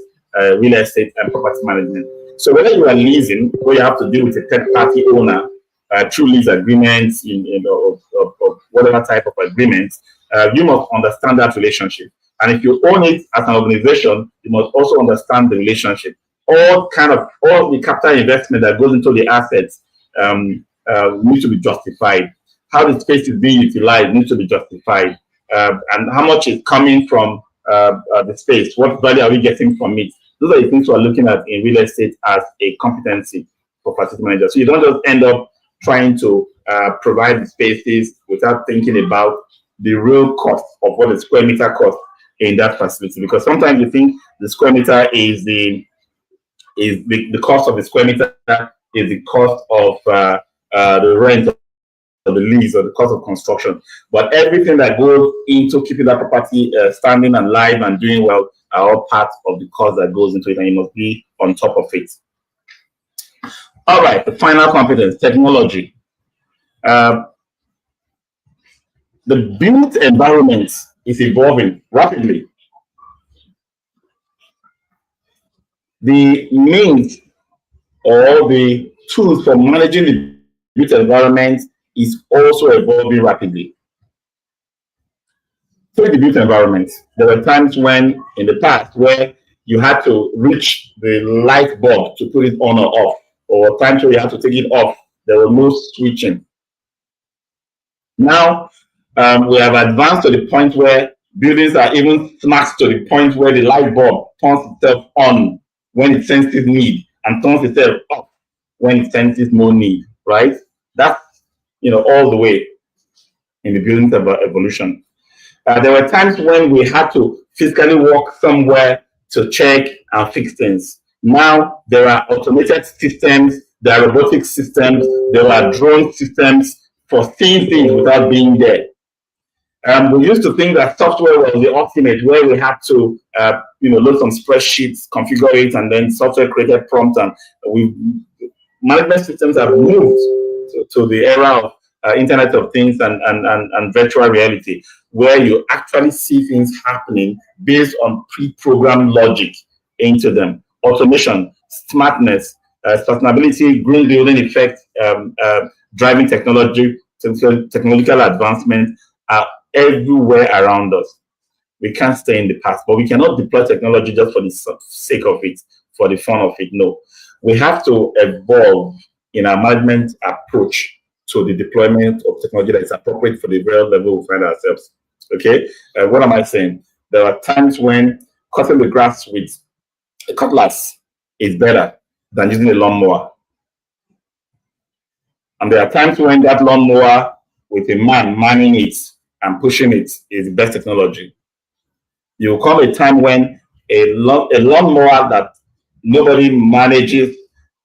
real estate, and property management. So whether you are leasing, or you have to deal with a third-party owner through lease agreements, of whatever type of agreements, you must understand that relationship. And if you own it as an organization, you must also understand the relationship. All the capital investment that goes into the assets needs to be justified. how the space is being utilized needs to be justified, and how much is coming from the space. What value are we getting from it? Those are the things we're looking at in real estate as a competency for facility managers. So you don't just end up trying to provide the spaces without thinking about the real cost of what the square meter costs in that facility. Because sometimes you think the square meter is the cost of the square meter is the cost of the rent or the lease or the cost of construction. But everything that goes into keeping that property standing and live and doing well are all part of the cost that goes into it, and you must be on top of it. All right, the final competence, technology. The built environment is evolving rapidly. The means or the tools for managing the built environment is also evolving rapidly. So in the built environment, there were times when, in the past, where you had to reach the light bulb to put it on or off, or times where you had to take it off. There was no switching. Now, we have advanced to the point where buildings are even smart to the point where the light bulb turns itself on when it senses need and turns itself off when it senses no need, right? That's, all the way in the buildings of evolution. There were times when we had to physically walk somewhere to check and fix things. Now there are automated systems, there are robotic systems, there are drone systems for seeing things without being there. We used to think that software was the ultimate, where we had to load some spreadsheets, configure it, and then software created prompt, and management systems have moved to the era of Internet of Things and virtual reality, where you actually see things happening based on pre-programmed logic into them. Automation, smartness, sustainability, green building effect, driving technology, technological advancement are everywhere around us. We can't stay in the past, but we cannot deploy technology just for the sake of it, for the fun of it. No, we have to evolve in our management approach to the deployment of technology that is appropriate for the real level we find ourselves. Okay, what am I saying? There are times when cutting the grass with a cutlass is better than using a lawnmower. And there are times when that lawnmower with a man manning it and pushing it is the best technology. You will come a time when a lawnmower that nobody manages,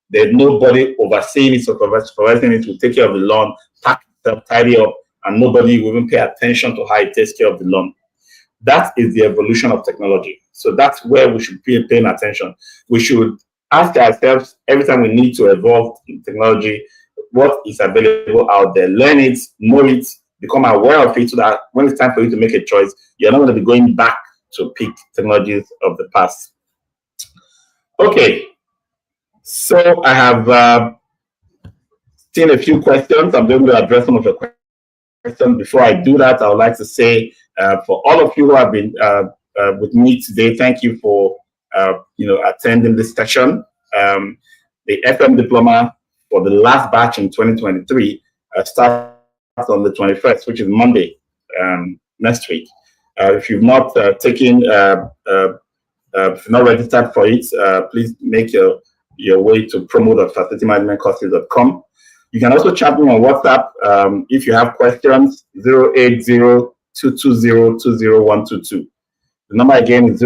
there's nobody overseeing it, supervising it, will take care of the lawn, pack itself, tidy up, and nobody will even pay attention to how it takes care of the lawn. That is the evolution of technology. So that's where we should be paying attention. We should ask ourselves every time we need to evolve in technology, what is available out there? Learn it, know it, become aware of it, so that when it's time for you to make a choice, you're not going to be going back to pick technologies of the past. Okay, so I have seen a few questions. I'm going to address some of the questions. Before I do that, I would like to say for all of you who have been with me today, thank you for attending this session. The FM Diploma for the last batch in 2023 starts on the 21st, which is Monday next week. If you've not taken, if you're not registered for it, please make your way to promo.facilitymanagementcourses.com. You can also chat me on WhatsApp if you have questions, 080-220-20122. The number again is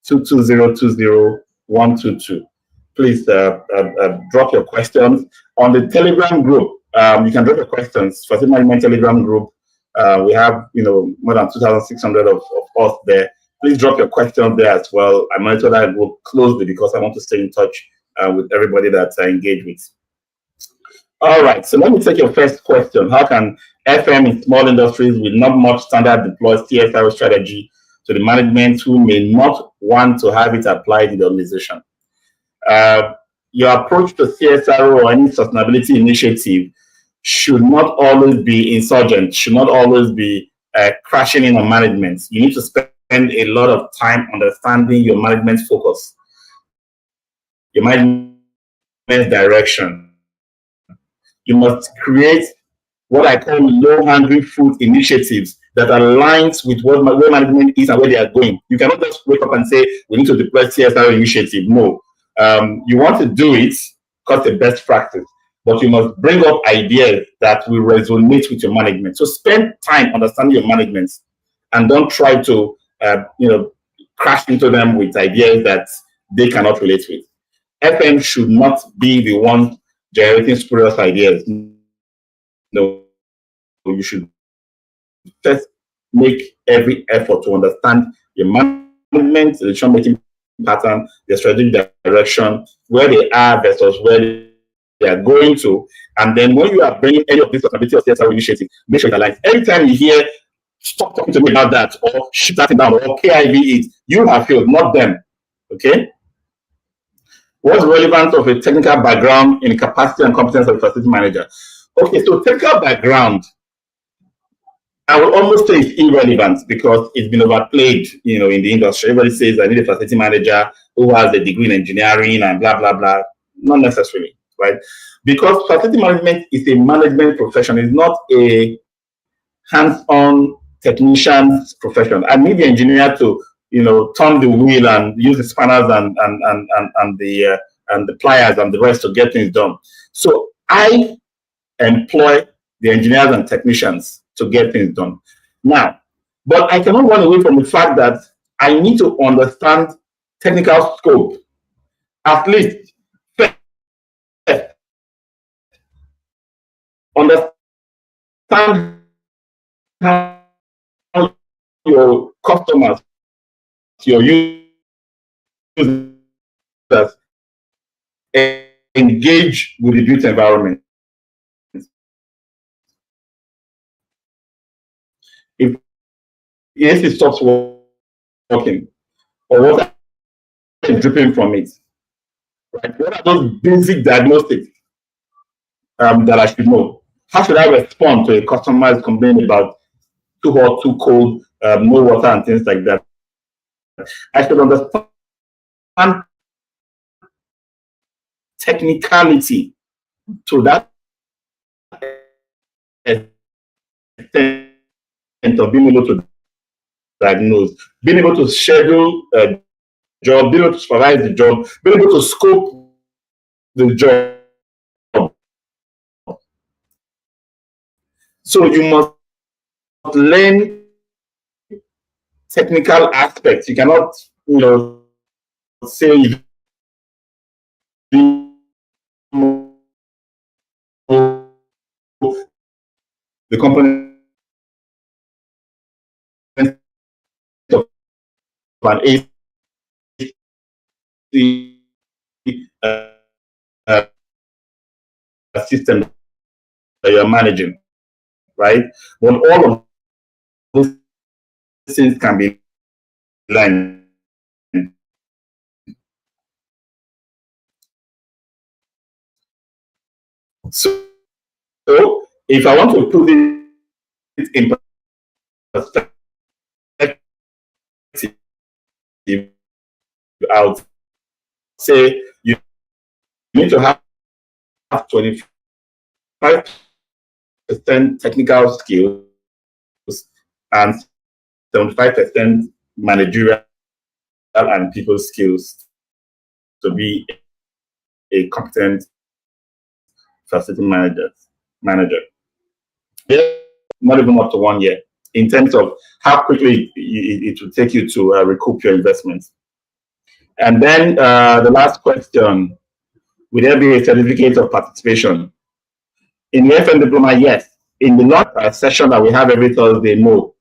080-220-20122. Please drop your questions. On the Telegram group, you can drop your questions. Facility Management Telegram group, we have more than 2,600 of us there. Please drop your questions there as well. I monitor that group closely because I want to stay in touch with everybody that I engage with. All right, so let me take your first question. How can FM in small industries with not much standard deploy CSRO strategy to the management who may not want to have it applied in the organization? Your approach to CSRO or any sustainability initiative should not always be insurgent, should not always be crashing in on management. You need to spend a lot of time understanding your management focus, your management direction. You must create what I call low-hanging fruit initiatives that aligns with where management is and where they are going. You cannot just wake up and say, we need to deploy CSR initiative. No. You want to do it because it's the best practice, but you must bring up ideas that will resonate with your management. So spend time understanding your management and don't try to crash into them with ideas that they cannot relate with. FM should not be the one generating spurious ideas. No, you should first make every effort to understand your management, the decision-making pattern, the strategic direction, where they are versus where they are going to. And then when you are bringing any of this sustainability or CSR initiative, make sure it aligns. Every time you hear, stop talking to me about that, or shut that down, or KIV it, you have failed, not them. Okay? What's the relevance of a technical background in the capacity and competence of a facility manager? Okay, so technical background, I would almost say it's irrelevant because it's been overplayed, in the industry. Everybody says I need a facility manager who has a degree in engineering and blah, blah, blah. Not necessarily, right? Because facility management is a management profession. It's not a hands-on technician's profession. I need the engineer to, turn the wheel and use the spanners and the pliers and the rest to get things done. So I employ the engineers and technicians to get things done. Now, but I cannot run away from the fact that I need to understand technical scope. At least understand how your customers, your users engage with the built environment. If it stops working, or what is dripping from it, right? What are those basic diagnostics that I should know? How should I respond to a customer's complaint about too hot, too cold, no water, and things like that? I should understand technicality to that extent of being able to diagnose, being able to schedule a job, being able to supervise the job, being able to scope the job. So you must learn technical aspects. You cannot, say the component of an AC system that you're managing, right? But all of those things can be learned. So if I want to put it in perspective, I would say you need to have 25% technical skills and 75% managerial and people skills to be a competent facility manager. Not even up to 1 year in terms of how quickly it will take you to recoup your investments. And then the last question, will there be a certificate of participation? In the FM Diploma, yes. In the last session that we have every Thursday, no.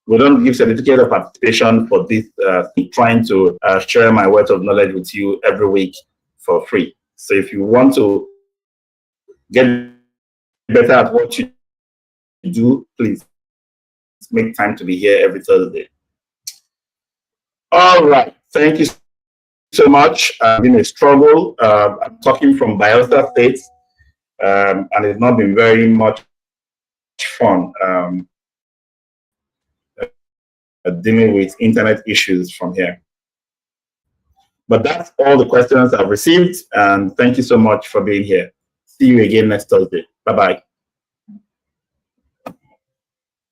We don't give certificate of participation for this, trying to share my wealth of knowledge with you every week for free. So if you want to get better at what you do, please make time to be here every Thursday. All right. Thank you so much. It's been a struggle. I'm talking from Bayelsa State, and it's not been very much fun dealing with internet issues from here. But that's all the questions I've received, and thank you so much for being here. See you again next Thursday. Bye-bye.